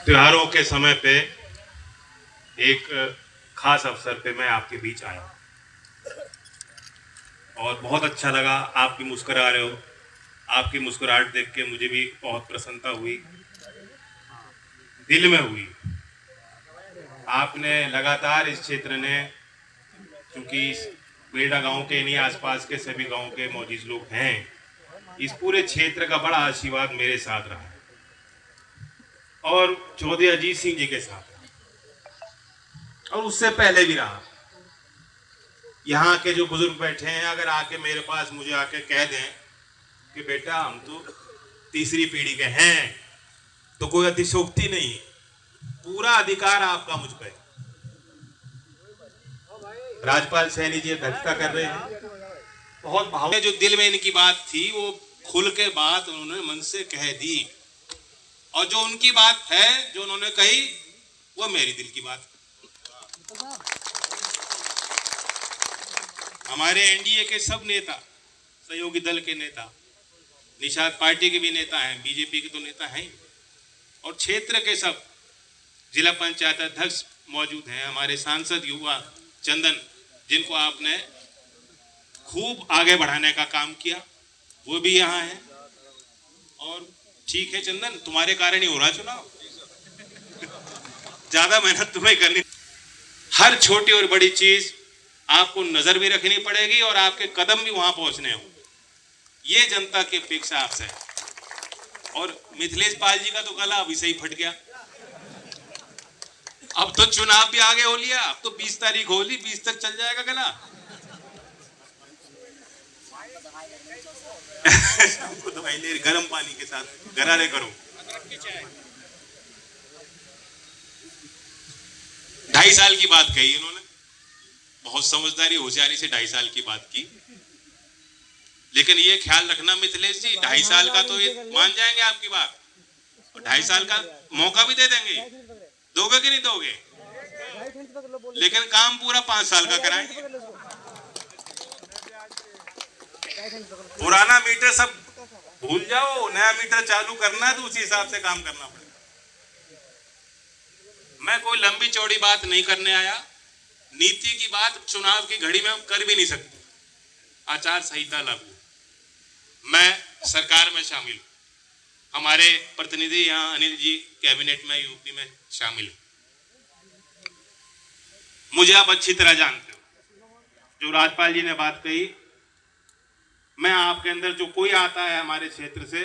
त्योहारों के समय पे एक खास अवसर पे मैं आपके बीच आया और बहुत अच्छा लगा। आप भी मुस्कुरा रहे हो, आपकी मुस्कुराहट देख के मुझे भी बहुत प्रसन्नता हुई, दिल में हुई। आपने लगातार इस क्षेत्र ने, क्योंकि बेड़ा गांव के नहीं आसपास के सभी गांव के मौजूद लोग हैं, इस पूरे क्षेत्र का बड़ा आशीर्वाद मेरे साथ रहा और चौधरी अजीत सिंह जी के साथ और उससे पहले भी रहा। यहाँ के जो बुजुर्ग बैठे हैं, अगर आके मेरे पास मुझे आके कह दें कि बेटा हम तो तीसरी पीढ़ी के हैं, तो कोई अतिशोक्ति नहीं, पूरा अधिकार आपका मुझ पर। राजपाल सैनी जी अध्यक्षता कर रहे हैं, बहुत भाव जो दिल में इनकी बात थी वो खुल के बात उन्होंने मन से कह दी, और जो उनकी बात है जो उन्होंने कही वो मेरी दिल की बात। हमारे एनडीए के सब नेता, सहयोगी दल के नेता, निषाद पार्टी के भी नेता हैं, बीजेपी के तो नेता हैं, और क्षेत्र के सब जिला पंचायत अध्यक्ष मौजूद हैं, हमारे सांसद युवा चंदन, जिनको आपने खूब आगे बढ़ाने का काम किया, वो भी यहाँ हैं। और ठीक है चंदन, तुम्हारे कारण ही हो रहा चुनाव, ज्यादा मेहनत तुम्हें करनी। हर छोटी और बड़ी चीज आपको नजर भी रखनी पड़ेगी और आपके कदम भी वहां पहुंचने हो, ये जनता की अपेक्षा आपसे है। और मिथिलेश पाल जी का तो गला अभी से ही फट गया, अब तो चुनाव भी आगे हो लिया, अब तो 20 तारीख हो ली, 20 तक चल जाएगा गला। दवाई ले, गर्म पानी के साथ गरारे करो। 2.5 साल की बात कही इन्होंने, बहुत समझदारी होशियारी से 2.5 साल की बात की, लेकिन ये ख्याल रखना मिथिलेश जी, 2.5 साल का तो ये मान जाएंगे आपकी बात, और 2.5 साल का मौका भी दे देंगे, दोगे कि नहीं दोगे? लेकिन काम पूरा 5 साल का कराएंगे। पुराना मीटर सब भूल जाओ, नया मीटर चालू करना है तो उसी हिसाब से काम करना पड़ेगा। मैं कोई लंबी चौड़ी बात नहीं करने आया, नीति की बात चुनाव की घड़ी में कर भी नहीं सकती, आचार संहिता लागू, मैं सरकार में शामिल हूं, हमारे प्रतिनिधि यहाँ अनिल जी कैबिनेट में यूपी में शामिल, मुझे आप अच्छी तरह जानते हो। जो राजपाल जी ने बात कही, मैं आपके अंदर जो कोई आता है हमारे क्षेत्र से,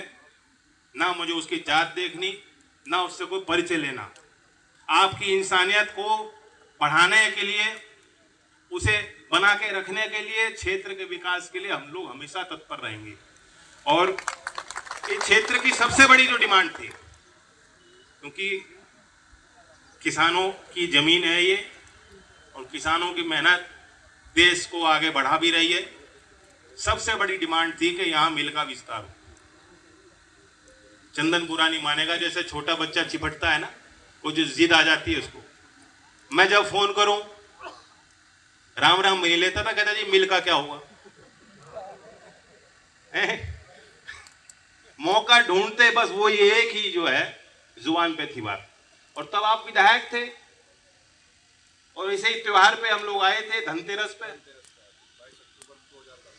ना मुझे उसकी जात देखनी, ना उससे कोई परिचय लेना, आपकी इंसानियत को बढ़ाने के लिए, उसे बना के रखने के लिए, क्षेत्र के विकास के लिए हम लोग हमेशा तत्पर रहेंगे। और इस क्षेत्र की सबसे बड़ी जो डिमांड थी, क्योंकि किसानों की जमीन है ये, और किसानों की मेहनत देश को आगे बढ़ा भी रही है, सबसे बड़ी डिमांड थी कि यहाँ मिल का विस्तार हो। चंदन बुरा नहीं मानेगा, जैसे छोटा बच्चा चिपटता है ना, वो जो जिद आ जाती है उसको, मैं जब फोन करूं राम राम मिल लेता था, कहता जी मिल का क्या हुआ, मौका ढूंढते बस वो ये एक ही जो है जुबान पे थी बात। और तब आप विधायक थे, और इसे त्योहार पे हम लोग आए थे, धनतेरस पे।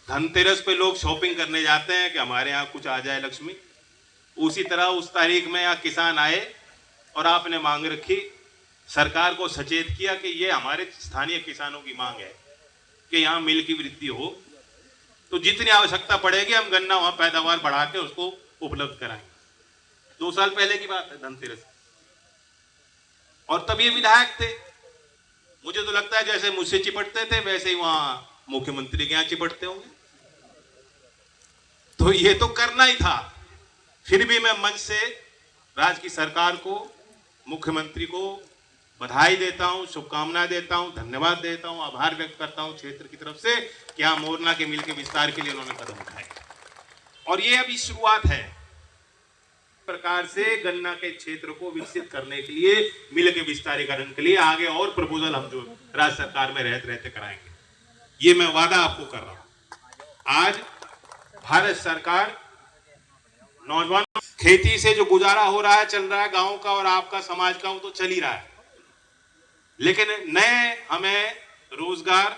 धनतेरस पे लोग शॉपिंग करने जाते हैं कि हमारे यहाँ कुछ आ जाए लक्ष्मी, उसी तरह उस तारीख में यहाँ किसान आए और आपने मांग रखी, सरकार को सचेत किया कि ये हमारे स्थानीय किसानों की मांग है कि यहाँ मिल की वृद्धि हो, तो जितनी आवश्यकता पड़ेगी हम गन्ना वहां पैदावार बढ़ा के उसको उपलब्ध कराएंगे। 2 साल पहले की बात है धनतेरस, और तब ये विधायक थे। मुझे तो लगता है जैसे मुझसे चिपटते थे वैसे ही वहां मुख्यमंत्री के यहाँ चिपटते होंगे, तो ये तो करना ही था। फिर भी मैं मंच से राज्य की सरकार को, मुख्यमंत्री को बधाई देता हूं, शुभकामनाएं देता हूं, धन्यवाद देता हूं, आभार व्यक्त करता हूं क्षेत्र की तरफ से कि यहाँ मोरना के मिल के विस्तार के लिए उन्होंने कदम उठाए, और ये अभी शुरुआत है। प्रकार से गन्ना के क्षेत्र को विकसित करने के लिए, मिल के विस्तारीकरण के लिए आगे और प्रपोजल हम जो राज्य सरकार में रहते कराएंगे, ये मैं वादा आपको कर रहा हूं। आज भारत सरकार नौजवानों खेती से जो गुजारा हो रहा है, चल रहा है गांव का और आपका समाज का, वो तो चल ही रहा है। लेकिन नए हमें रोजगार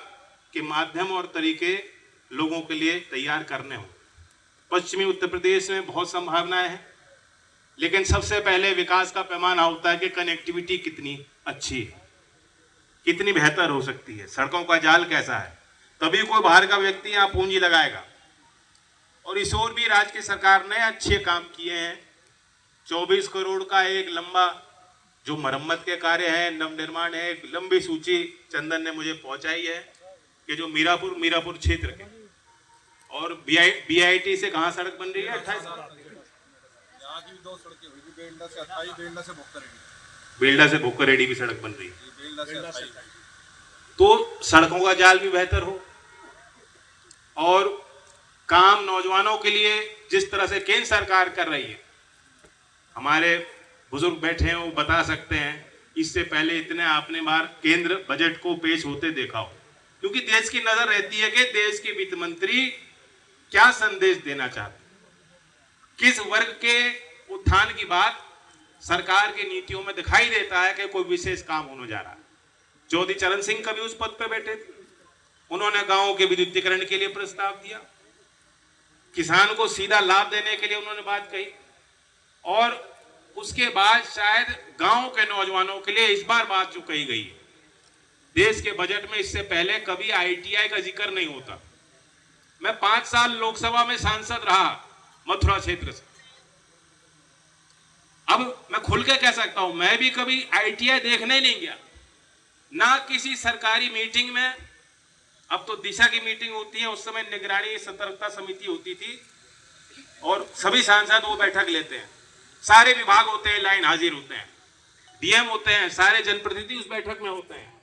के माध्यम और तरीके लोगों के लिए तैयार करने हों। पश्चिमी उत्तर प्रदेश में बहुत संभावनाएं हैं, लेकिन सबसे पहले विकास का पैमाना होता है कि कनेक्टिविटी कितनी अच्छी है, कितनी बेहतर हो सकती है, सड़कों का जाल कैसा है, तभी कोई बाहर का व्यक्ति यहाँ पूंजी लगाएगा। और इस ओर भी राज्य की सरकार ने अच्छे काम किए हैं। 24 करोड़ का एक लंबा जो मरम्मत के कार्य है, नवनिर्माण है, एक लंबी सूची चंदन ने मुझे पहुंचाई है कि जो मीरापुर क्षेत्र के और बीआईटी से कहाँ सड़क बन रही है 28 यहाँ की 2 सड़कें हुई, बेलडा से 28, बेलडा से भोकररेडी, बेलडा से भोकररेडी भी सड़क बन रही है। बेलडा से 28। तो सड़कों का जाल भी बेहतर हो और काम नौजवानों के लिए जिस तरह से केंद्र सरकार कर रही है, हमारे बुजुर्ग बैठे हैं वो बता सकते हैं, इससे पहले इतने आपने बार केंद्र बजट को पेश होते देखा हो, क्योंकि देश की नजर रहती है कि देश के वित्त मंत्री क्या संदेश देना चाहते, किस वर्ग के उत्थान की बात सरकार की नीतियों में दिखाई देता है कि कोई विशेष काम होने जा रहा है। चौधरी चरण सिंह कभी उस पद पर बैठे थे, उन्होंने गांवों के विद्युतीकरण के लिए प्रस्ताव दिया, किसान को सीधा लाभ देने के लिए उन्होंने बात कही, और उसके बाद शायद गांव के नौजवानों के लिए इस बार बात जो कही गई है, देश के बजट में इससे पहले कभी आईटीआई का जिक्र नहीं होता। मैं 5 साल लोकसभा में सांसद रहा मथुरा क्षेत्र से, अब मैं खुल के कह सकता हूं, मैं भी कभी आईटीआई देखने नहीं गया, ना किसी सरकारी मीटिंग में। अब तो दिशा की मीटिंग होती है, उस समय निगरानी सतर्कता समिति होती थी और सभी सांसद वो बैठक लेते हैं, सारे विभाग होते हैं, लाइन हाजिर होते हैं, डीएम होते हैं, सारे जनप्रतिनिधि उस बैठक में होते हैं।